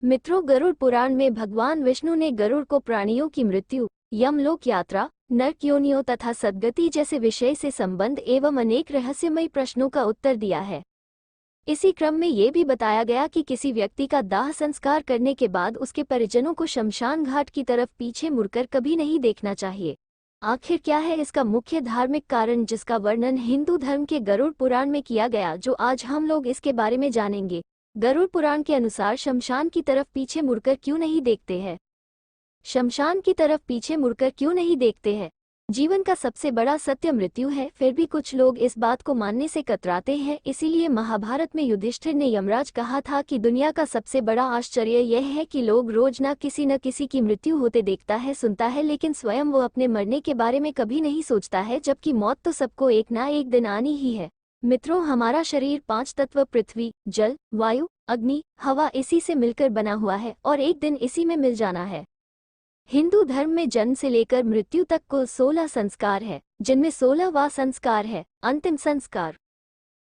मित्रों, गरुड़ पुराण में भगवान विष्णु ने गरुड़ को प्राणियों की मृत्यु, यमलोक यात्रा, नरक योनियों तथा सद्गति जैसे विषय से संबंध एवं अनेक रहस्यमयी प्रश्नों का उत्तर दिया है। इसी क्रम में ये भी बताया गया कि किसी व्यक्ति का दाह संस्कार करने के बाद उसके परिजनों को शमशान घाट की तरफ पीछे मुड़कर कभी नहीं देखना चाहिए। आखिर क्या है इसका मुख्य धार्मिक कारण, जिसका वर्णन हिंदू धर्म के गरुड़ पुराण में किया गया, जो आज हम लोग इसके बारे में जानेंगे। गरुड़ पुराण के अनुसार शमशान की तरफ पीछे मुड़कर क्यों नहीं देखते हैं? शमशान की तरफ पीछे मुड़कर क्यों नहीं देखते हैं? जीवन का सबसे बड़ा सत्य मृत्यु है, फिर भी कुछ लोग इस बात को मानने से कतराते हैं। इसीलिए महाभारत में युधिष्ठिर ने यमराज कहा था कि दुनिया का सबसे बड़ा आश्चर्य यह है कि लोग रोज न किसी की मृत्यु होते देखता है, सुनता है, लेकिन स्वयं वो अपने मरने के बारे में कभी नहीं सोचता है, जबकि मौत तो सबको एक ना एक दिन आनी ही है। मित्रों, हमारा शरीर 5 तत्व पृथ्वी, जल, वायु, अग्नि, हवा इसी से मिलकर बना हुआ है और एक दिन इसी में मिल जाना है। हिंदू धर्म में जन्म से लेकर मृत्यु तक कुल 16 संस्कार है, जिनमें 16वां संस्कार है अंतिम संस्कार।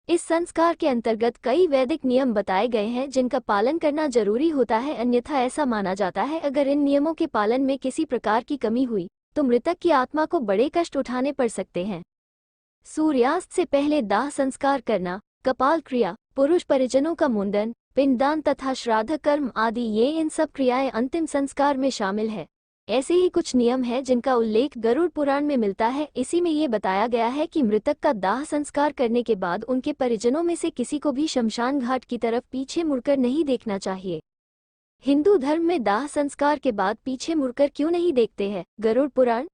इस संस्कार के अंतर्गत कई वैदिक नियम बताए गए हैं जिनका पालन करना जरूरी होता है, अन्यथा ऐसा माना जाता है अगर इन नियमों के पालन में किसी प्रकार की कमी हुई तो मृतक की आत्मा को बड़े कष्ट उठाने पड़ सकते हैं। सूर्यास्त से पहले दाह संस्कार करना, कपाल क्रिया, पुरुष परिजनों का मुंडन, पिंडदान तथा श्राद्ध कर्म आदि, ये इन सब क्रियाएं अंतिम संस्कार में शामिल है। ऐसे ही कुछ नियम है जिनका उल्लेख गरुड़ पुराण में मिलता है। इसी में ये बताया गया है कि मृतक का दाह संस्कार करने के बाद उनके परिजनों में से किसी को भी शमशान घाट की तरफ पीछे मुड़कर नहीं देखना चाहिए। हिंदू धर्म में दाह संस्कार के बाद पीछे मुड़कर क्यों नहीं देखते हैं? गरुड़ पुराण।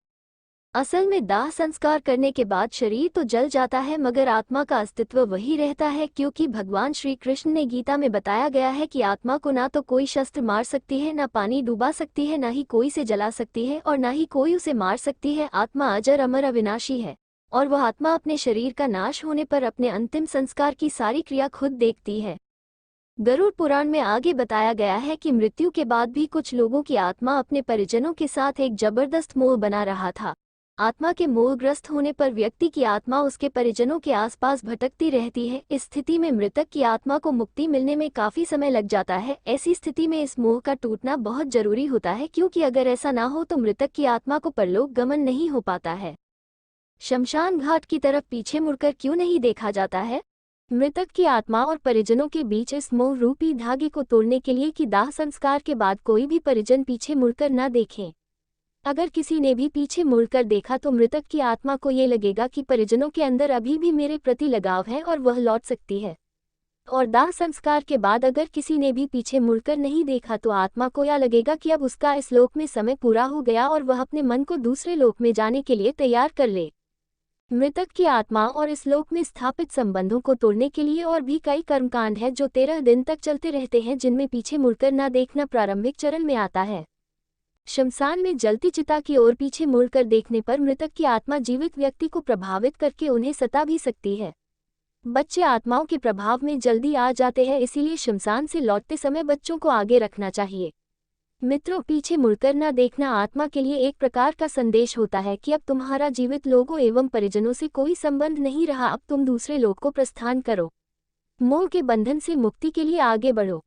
असल में दाह संस्कार करने के बाद शरीर तो जल जाता है मगर आत्मा का अस्तित्व वही रहता है, क्योंकि भगवान श्री कृष्ण ने गीता में बताया गया है कि आत्मा को ना तो कोई शस्त्र मार सकती है, ना पानी डुबा सकती है, ना ही कोई से जला सकती है और ना ही कोई उसे मार सकती है। आत्मा अजर अमर अविनाशी है और वह आत्मा अपने शरीर का नाश होने पर अपने अंतिम संस्कार की सारी क्रिया खुद देखती है। गरुड़ पुराण में आगे बताया गया है कि मृत्यु के बाद भी कुछ लोगों की आत्मा अपने परिजनों के साथ एक जबरदस्त मोह बना रहा था। आत्मा के मोहग्रस्त होने पर व्यक्ति की आत्मा उसके परिजनों के आसपास भटकती रहती है। इस स्थिति में मृतक की आत्मा को मुक्ति मिलने में काफी समय लग जाता है। ऐसी स्थिति में इस मोह का टूटना बहुत जरूरी होता है, क्योंकि अगर ऐसा ना हो तो मृतक की आत्मा को परलोक गमन नहीं हो पाता है। शमशान घाट की तरफ पीछे मुड़कर क्यों नहीं देखा जाता है? मृतक की आत्मा और परिजनों के बीच इस मोह रूपी धागे को तोड़ने के लिए कि दाह संस्कार के बाद कोई भी परिजन पीछे मुड़कर न देखें। अगर किसी ने भी पीछे मुड़कर देखा तो मृतक की आत्मा को ये लगेगा कि परिजनों के अंदर अभी भी मेरे प्रति लगाव है और वह लौट सकती है। और दाह संस्कार के बाद अगर किसी ने भी पीछे मुड़कर नहीं देखा तो आत्मा को यह लगेगा कि अब उसका इस लोक में समय पूरा हो गया और वह अपने मन को दूसरे लोक में जाने के लिए तैयार कर ले। मृतक की आत्मा और इस लोक में स्थापित संबंधों को तोड़ने के लिए और भी कई कर्मकांड है जो 13 दिन तक चलते रहते हैं, जिनमें पीछे मुड़कर न देखना प्रारंभिक चरण में आता है। शमशान में जलती चिता की ओर पीछे मुड़कर देखने पर मृतक की आत्मा जीवित व्यक्ति को प्रभावित करके उन्हें सता भी सकती है। बच्चे आत्माओं के प्रभाव में जल्दी आ जाते हैं, इसीलिए शमशान से लौटते समय बच्चों को आगे रखना चाहिए। मित्रों, पीछे मुड़कर न देखना आत्मा के लिए एक प्रकार का संदेश होता है कि अब तुम्हारा जीवित लोगों एवं परिजनों से कोई संबंध नहीं रहा, अब तुम दूसरे लोक को प्रस्थान करो। मोह के बंधन से मुक्ति के लिए आगे बढ़ो।